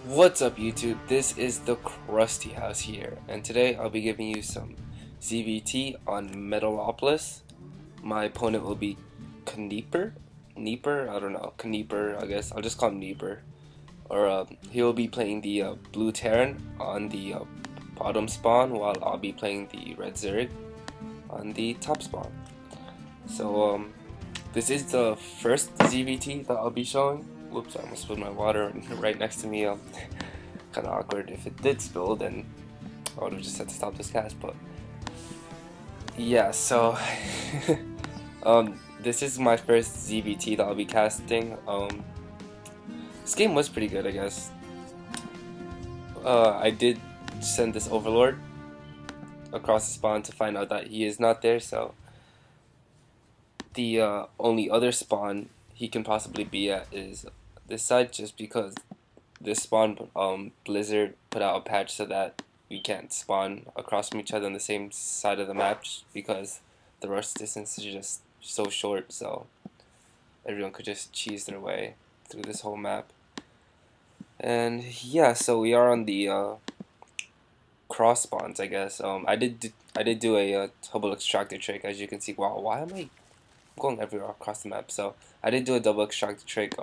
What's up YouTube? This is the CrustyHouse here, and today I'll be giving you some ZVT on metalopolis. My opponent will be Kneeper? Kneeper? I don't know. Kneeper, I guess. I'll just call him Kneeper. Or he will be playing the blue Terran on the bottom spawn, while I'll be playing the red Zerg on the top spawn. So this is the first ZVT that I'll be showing. Whoops, I almost spilled my water right next to me. Kind of awkward. If it did spill, then I would have just had to stop this cast. But yeah, so this is my first ZVT that I'll be casting. This game was pretty good, I guess. I did send this Overlord across the spawn to find out that he is not there. So the only other spawn he can possibly be at is this side, just because this spawn Blizzard put out a patch so that we can't spawn across from each other on the same side of the map, because the rush distance is just so short, so everyone could just cheese their way through this whole map. And yeah, so we are on the cross spawns, I guess. I did do a double extractor trick, as you can see. Wow, why am I going everywhere across the map? So I did do a double extractor trick.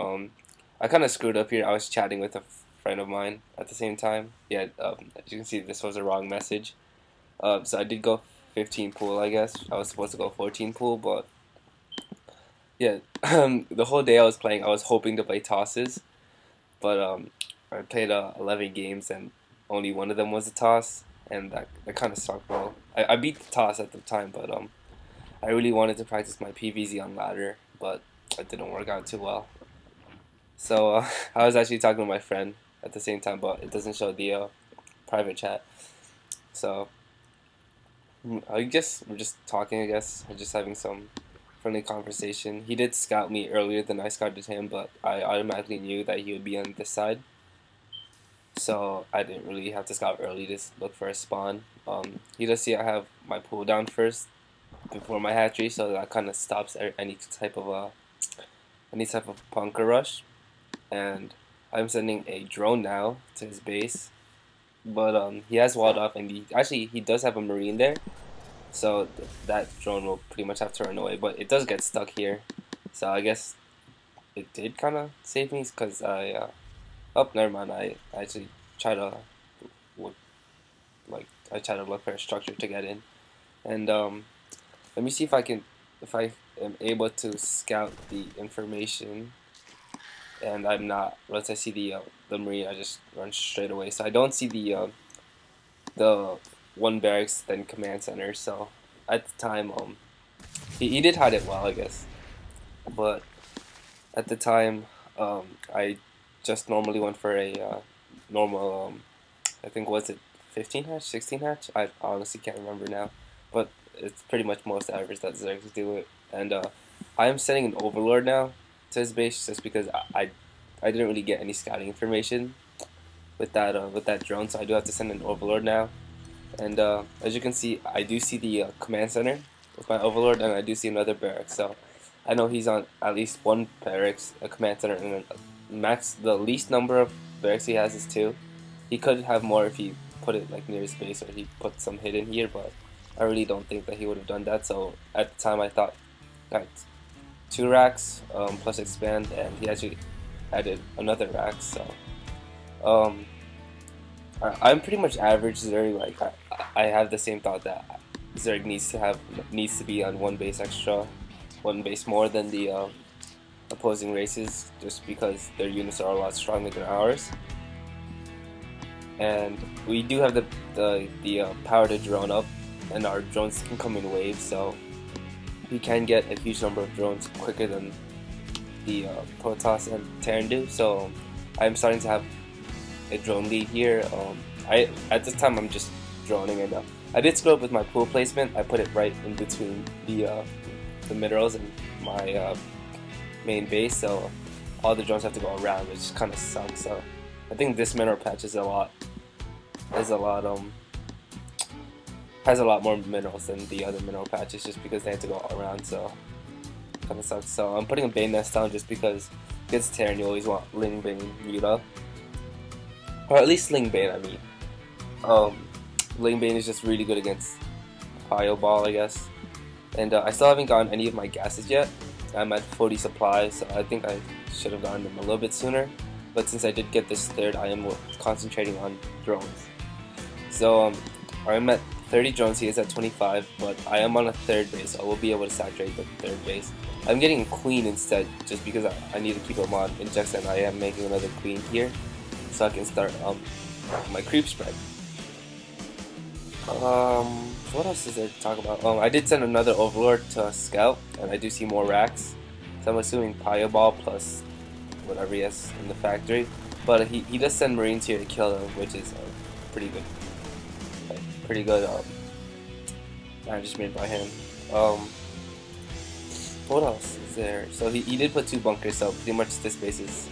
I kind of screwed up here. I was chatting with a friend of mine at the same time. Yeah, as you can see, this was a wrong message. So I did go 15 pool, I guess. I was supposed to go 14 pool, but yeah, the whole day I was playing, I was hoping to play tosses, but I played 11 games and only one of them was a toss, and that kind of sucked. Well, I beat the toss at the time, but I really wanted to practice my PVZ on ladder, but it didn't work out too well. So I was actually talking to my friend at the same time, but it doesn't show the private chat. So I guess we're just talking. I guess we're just having some friendly conversation. He did scout me earlier than I scouted him, but I automatically knew that he would be on this side, so I didn't really have to scout early to look for a spawn. He does see I have my pool down first before my hatchery, so that kind of stops any type of bunker rush. And I'm sending a drone now to his base, but he has walled off, and he does have a marine there, so that drone will pretty much have to run away. But it does get stuck here, so I guess it did kind of save me, because oh, never mind. I actually try to look for a structure to get in, and let me see if I am able to scout the information. And I'm not. Once I see the marine, I just run straight away. So I don't see the one barracks, then command center. So at the time, he did hide it well, I guess. But at the time, I just normally went for a normal. I think, was it 15 hatch, 16 hatch? I honestly can't remember now. But it's pretty much most average that Zergs do it. And I am sending an Overlord now to his base, just because I didn't really get any scouting information with that drone, so I do have to send an Overlord now. And as you can see, I do see the command center with my Overlord, and I do see another barracks. So I know he's on at least one barracks, a command center, and the least number of barracks he has is 2. He could have more if he put it like near his base, or he put some hidden here, but I really don't think that he would have done that. So at the time I thought, alright, 2 racks plus expand, and he actually added another rack. So I'm pretty much average Zerg. Like I have the same thought that Zerg needs to be on one base extra, one base more than the opposing races, just because their units are a lot stronger than ours. And we do have the power to drone up, and our drones can come in waves, so we can get a huge number of drones quicker than the Protoss and Terran do. So I'm starting to have a drone lead here. At this time I'm just droning, and I did screw up with my pool placement. I put it right in between the minerals and my main base, so all the drones have to go around, which kind of sucks. So I think this mineral patch is has a lot more minerals than the other mineral patches, just because they have to go all around. So kind of sucks. So I'm putting a Bane Nest down, just because against Terran you always want Ling Bane Muta. or at least Sling Bane. I mean, Sling Bane is just really good against Fireball, I guess. And I still haven't gotten any of my gases yet. I'm at 40 supplies, so I think I should have gotten them a little bit sooner. But since I did get this third, I am concentrating on drones. So I'm at 30 drones, he is at 25, but I am on a third base, so I will be able to saturate the third base. I'm getting queen instead, just because I need to keep him on injects, and I am making another queen here, so I can start my creep spread. What else is there to talk about? I did send another overlord to scout, and I do see more racks, so I'm assuming Fireball plus whatever he has in the factory. But he does send marines here to kill them, which is pretty good. Pretty good management by him. What else is there? So he did put 2 bunkers, so pretty much this base is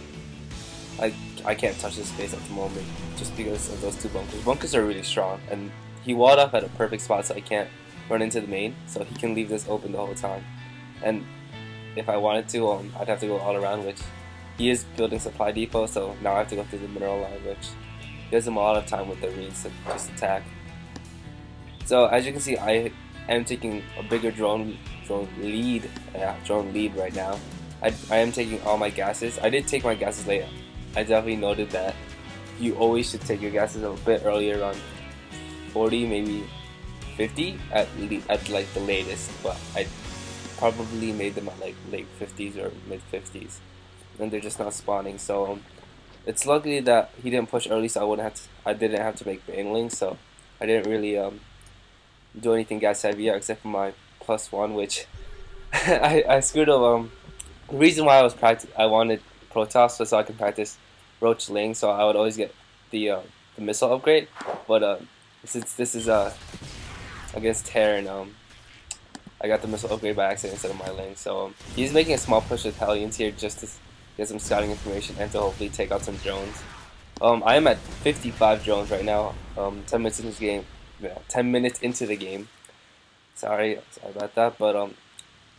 I can't touch this base at the moment just because of those 2 bunkers. Bunkers are really strong, and he walled up at a perfect spot so I can't run into the main, so he can leave this open the whole time. And if I wanted to, I'd have to go all around, which he is building supply depot, so now I have to go through the mineral line, which gives him a lot of time with the reeds to just attack. So as you can see, I am taking a bigger drone lead right now. I am taking all my gases. I did take my gases late. I definitely noted that you always should take your gases a bit earlier, on 40, maybe 50 at like the latest. But I probably made them at like late 50s or mid 50s, and they're just not spawning. So it's lucky that he didn't push early, so I didn't have to make banelings. So I didn't really do anything gas heavy except for my +1, which I screwed up. The reason why I wanted Protoss was so I can practice Roach Ling, so I would always get the missile upgrade. But since this is against Terran, I got the missile upgrade by accident instead of my Ling. So he's making a small push with Hellions here just to get some scouting information and to hopefully take out some drones. I am at 55 drones right now. 10 minutes into this game. Yeah, 10 minutes into the game. Sorry about that, but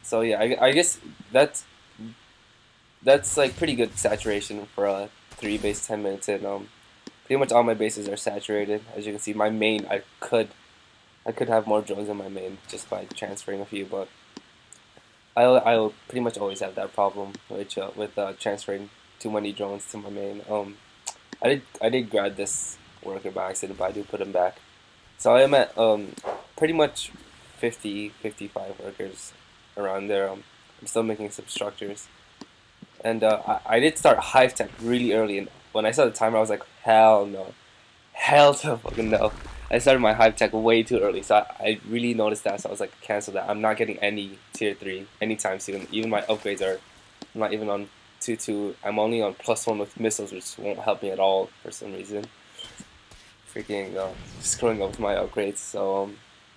so yeah, I guess that's like pretty good saturation for a 3 base 10 minutes in. Pretty much all my bases are saturated. As you can see, my main I could have more drones in my main just by transferring a few, but I'll pretty much always have that problem, which with transferring too many drones to my main. I did grab this worker by accident, but I do put him back. So I am at pretty much 50, 55 workers around there. I'm still making some structures, and I did start hive tech really early. And when I saw the timer, I was like, hell no, hell to fucking no. I started my hive tech way too early, so I really noticed that. So I was like, cancel that. I'm not getting any tier 3 anytime soon. Even my upgrades are I'm not even on 2-2. I'm only on +1 with missiles, which won't help me at all for some reason. Freaking screwing up with my upgrades. So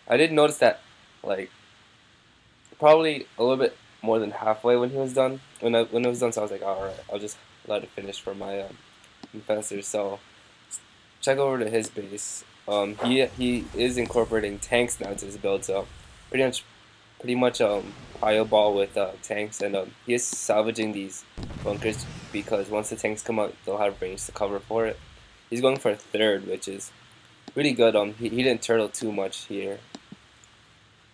I did notice that, like, probably a little bit more than halfway when he was done. When it was done, so I was like, alright, I'll just let it finish for my infestors. So check over to his base. He is incorporating tanks now to his build. So pretty much fireball with tanks, and he is salvaging these bunkers because once the tanks come out, they'll have range to cover for it. He's going for a third, which is really good. He didn't turtle too much here.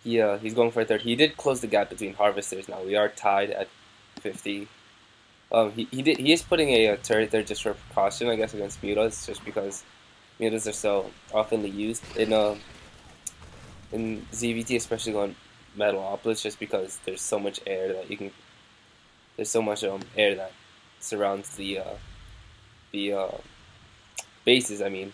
He's going for a third. He did close the gap between harvesters. Now we are tied at 50. He is putting a turret there just for precaution, I guess, against mutas, just because mutas are so oftenly used in ZVT, especially on metalopolis, just because there's so much air that you can. There's so much air that surrounds the bases. I mean,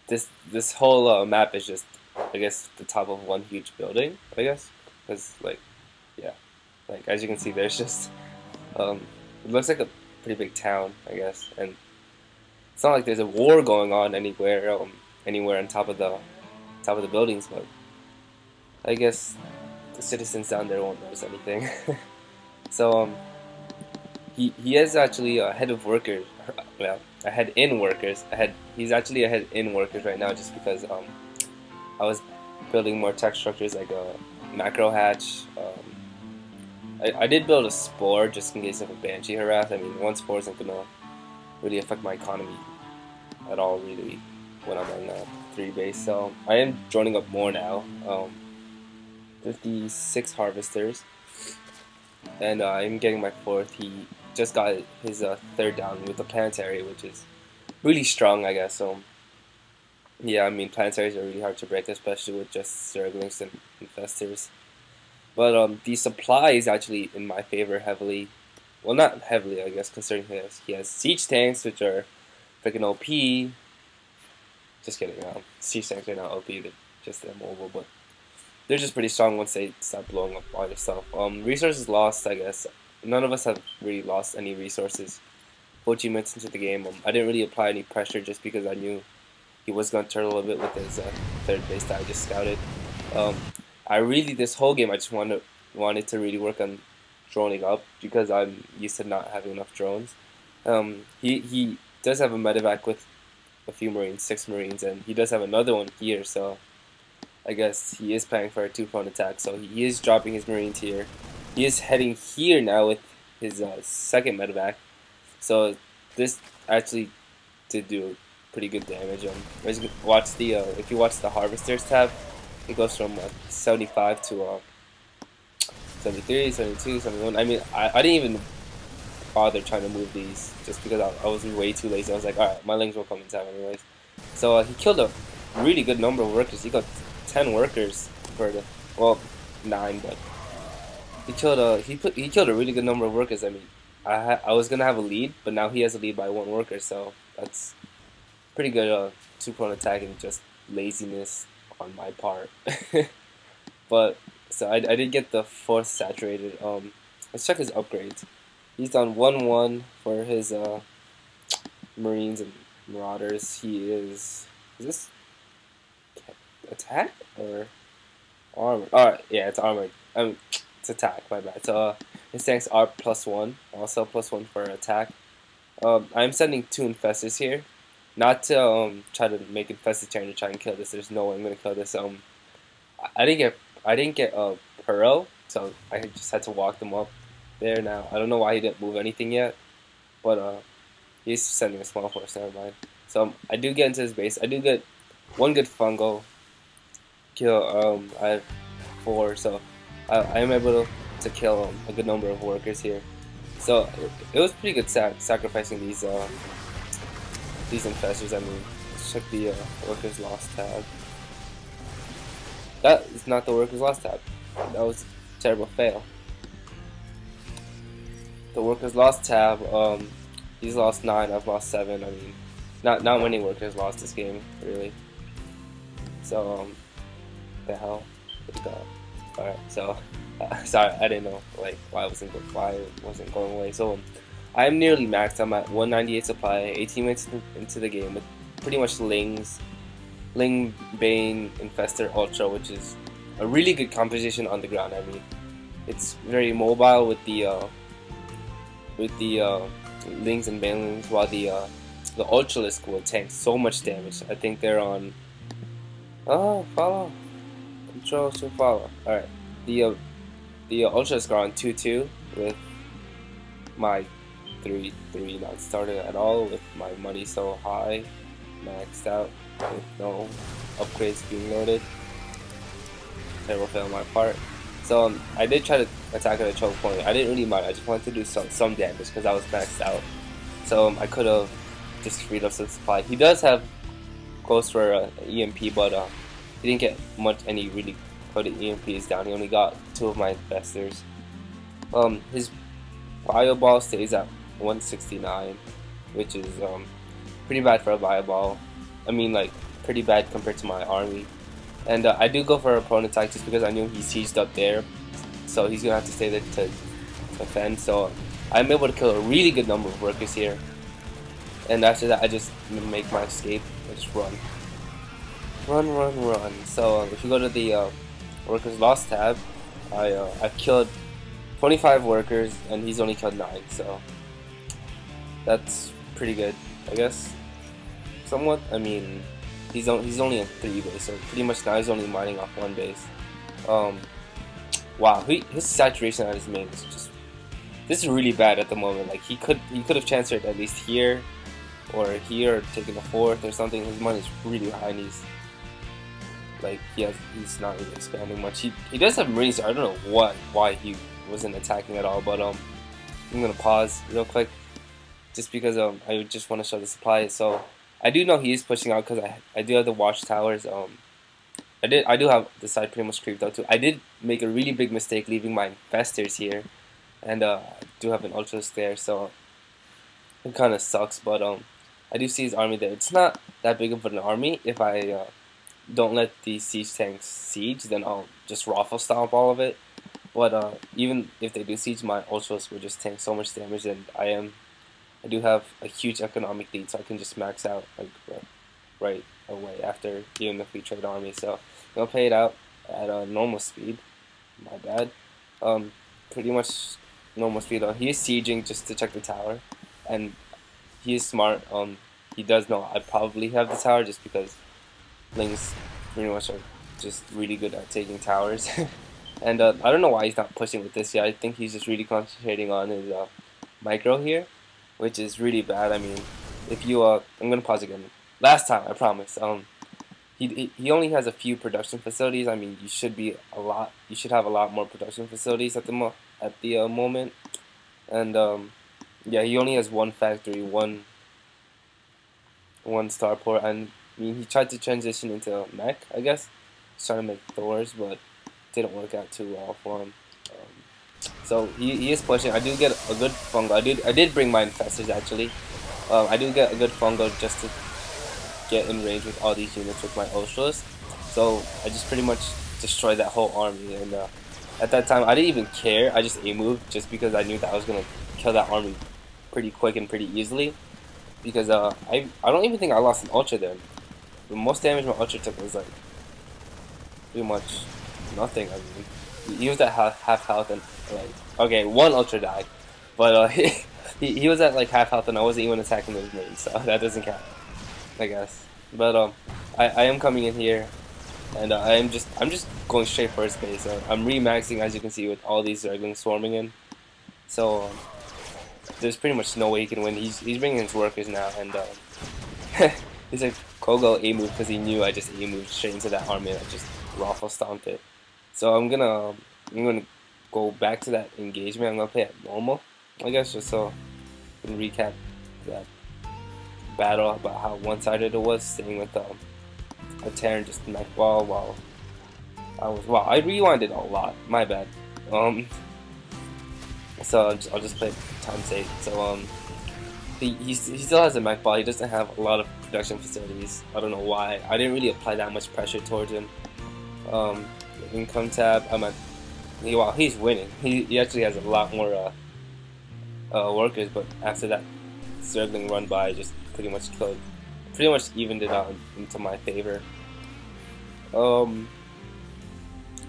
this whole map is just, I guess, the top of one huge building, I guess, because, like, yeah, like, as you can see, there's just, it looks like a pretty big town, I guess, and it's not like there's a war going on anywhere on top of the buildings, but I guess the citizens down there won't notice anything. So, he is actually ahead of workers, well, ahead in workers. He's actually ahead in workers right now, just because I was building more tech structures like a macro hatch. I did build a spore just in case of a banshee harass. I mean, one spore isn't gonna really affect my economy at all really when I'm on 3 base. So I am joining up more now. 56 harvesters, and I'm getting my 4th. He just got his 3rd down with the planetary, which is really strong, I guess. So yeah, I mean planetaries are really hard to break, especially with just Zerglings and Infestors. But the supply is actually in my favor heavily. Well, not heavily, I guess, considering he has siege tanks, which are freaking OP. Just kidding. Siege tanks are not OP; they're just immobile, but they're just pretty strong once they start blowing up all your stuff. Resources lost, I guess. None of us have really lost any resources. 14 minutes into the game, I didn't really apply any pressure just because I knew he was going to turtle a bit with his 3rd base that I just scouted. I really, this whole game, I just wanted to really work on droning up because I'm used to not having enough drones. He does have a medevac with a few Marines, 6 Marines, and he does have another one here, so I guess he is planning for a 2-prone attack, so he is dropping his Marines here. He is heading here now with his 2nd medevac, so this actually did do pretty good damage. Watch the if you watch the Harvesters tab, it goes from 75 to 73, 72, 71. I mean, I didn't even bother trying to move these just because I was way too lazy. I was like, alright, my lings will come in time anyways. So he killed a really good number of workers. He got 10 workers for the, well, 9, but he killed a really good number of workers. I mean, I was gonna have a lead, but now he has a lead by 1 worker, so that's pretty good 2-prone attack and just laziness on my part. But so I did get the 4th saturated. Let's check his upgrades. He's done 1-1 for his Marines and Marauders. He is this attack or armor? Alright, yeah, it's armored. It's attack, my bad. So his tanks are +1, also +1 for attack. I'm sending 2 Infestors here. Not to try to make Infested turn to try and kill this. There's no way I'm gonna kill this. I didn't get Pearl, so I just had to walk them up there. Now I don't know why he didn't move anything yet, but he's sending a small force. Never mind. So I do get into his base. I do get 1 good fungal kill. I have 4, so I am able to kill a good number of workers here. So it was pretty good sacrificing these Infestors. I mean, let's check the workers lost tab. That is not the workers lost tab. That was a terrible fail. The workers lost tab. He's lost 9. I've lost 7. I mean, not many workers lost this game really. So the hell. Alright, so sorry, I didn't know like why it wasn't going away. So I'm nearly maxed. I'm at 198 supply, 18 minutes into the game with pretty much Lings, Ling, Bane, Infestor, Ultra, which is a really good composition on the ground. I mean, it's very mobile with the Lings and Banelings, while the Ultralisk will tank so much damage. I think they're on follow. Control should follow. Alright. The Ultralisk are on 2-2 with my 3-3 not started at all, with my money so high, maxed out, with no upgrades being loaded. Terrible fail on my part. So I did try to attack at a choke point. I didn't really mind. I just wanted to do some damage because I was maxed out. So I could have just freed up some supply. He does have close for EMP, but he didn't get any really good EMPs down. He only got 2 of my Infestors. His Bio Ball stays at 169, which is pretty bad for a Bio Ball. I mean, like, pretty bad compared to my army. And I do go for a prone attack just because I knew he sieged up there, so he's gonna have to stay there to defend. So I'm able to kill a really good number of workers here. And after that, I just make my escape. I just run. So if you go to the workers lost tab, I've killed 25 workers and he's only killed 9. So that's pretty good, I guess. Somewhat. I mean, he's only on 3 base, so pretty much now he's only mining off 1 base. Wow, his saturation on his main is just, this is really bad at the moment. Like he could have transferred at least here, or here, or taking the 4th or something. His money is really high, and he's like he's not really expanding much. He does have Marines. So I don't know why he wasn't attacking at all. But I'm gonna pause real quick just because I just want to show the supply. So I do know he is pushing out because I do have the watchtowers. I do have the side pretty much creeped out too. I did make a really big mistake leaving my infestors here, and I do have an ultralisk there, so it kind of sucks. But I do see his army there. It's not that big of an army. If I don't let these siege tanks siege, then I'll just raffle stomp all of it. But even if they do siege, my ultras will just tank so much damage, and I do have a huge economic lead, so I can just max out like right away after even if we trade army. So I'll play it out at normal speed. My bad. Pretty much normal speed. He is sieging just to check the tower, and he is smart. He does know I probably have the tower just because Lings pretty much are just really good at taking towers. And I don't know why he's not pushing with this yet. I think he's just really concentrating on his micro here, which is really bad. I mean, if you I'm gonna pause again. Last time, I promise. He only has a few production facilities. I mean, you should have a lot more production facilities at the moment. And yeah, he only has one factory, one starport, and I mean, he tried to transition into mech, I guess. He's trying to make Thors, but didn't work out too well for him. So he is pushing. I do get a good fungo. I did bring my infestors actually. I do get a good fungo just to get in range with all these units with my ultras. So I just pretty much destroyed that whole army. And at that time, I didn't even care. I just A-moved just because I knew that I was gonna kill that army pretty quick and pretty easily. Because I don't even think I lost an ultra there. The most damage my ultra took was like pretty much nothing. I mean, he was at half health and like okay, one ultra died, but he was at like half health and I wasn't even attacking those mains, so that doesn't count, I guess. But I am coming in here, and I'm just going straight for his base. I'm remaxing, as you can see, with all these Zerglings swarming in. So there's pretty much no way he can win. He's bringing his workers now, and he's like Kogo A-move because he knew I just A-moved straight into that army and I just raffle stomped it. So I'm gonna go back to that engagement. I'm gonna play at normal, I guess, just so I can recap that battle about how one-sided it was, staying with a Terran just mech ball while I rewinded a lot. My bad. So I'll just play times 8. So he still has a mech ball. He doesn't have a lot of production facilities. I don't know why. I didn't really apply that much pressure towards him. Income tab. Wow, he's winning. He actually has a lot more workers, but after that Zergling run by, I just pretty much evened it out into my favor.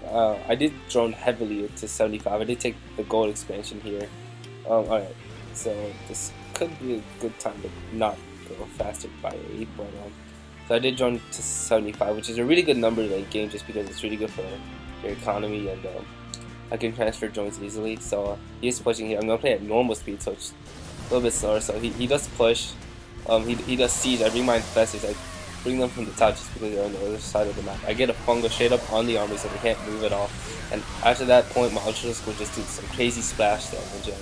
I did drone heavily to 75. I did take the gold expansion here. Alright, so this could be a good time to not go faster by 8, but so I did drone to 75, which is a really good number late game just because it's really good for your economy, and I can transfer drones easily. So he is pushing here. I'm gonna play at normal speed, so it's a little bit slower. So he does push. He does siege. I bring my infestors. I bring them from the top just because they're on the other side of the map. I get a fungo straight up on the army so they can't move at all. And after that point, my ultralisk will just do some crazy splash damage.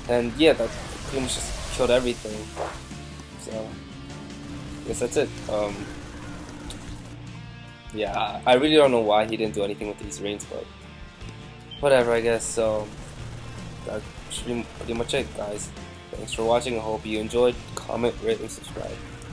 And yeah, that pretty much just killed everything. So I guess that's it. Yeah, I really don't know why he didn't do anything with these reigns, but whatever, I guess. So that should be pretty much it, guys. Thanks for watching. I hope you enjoyed. Comment, rate, and subscribe.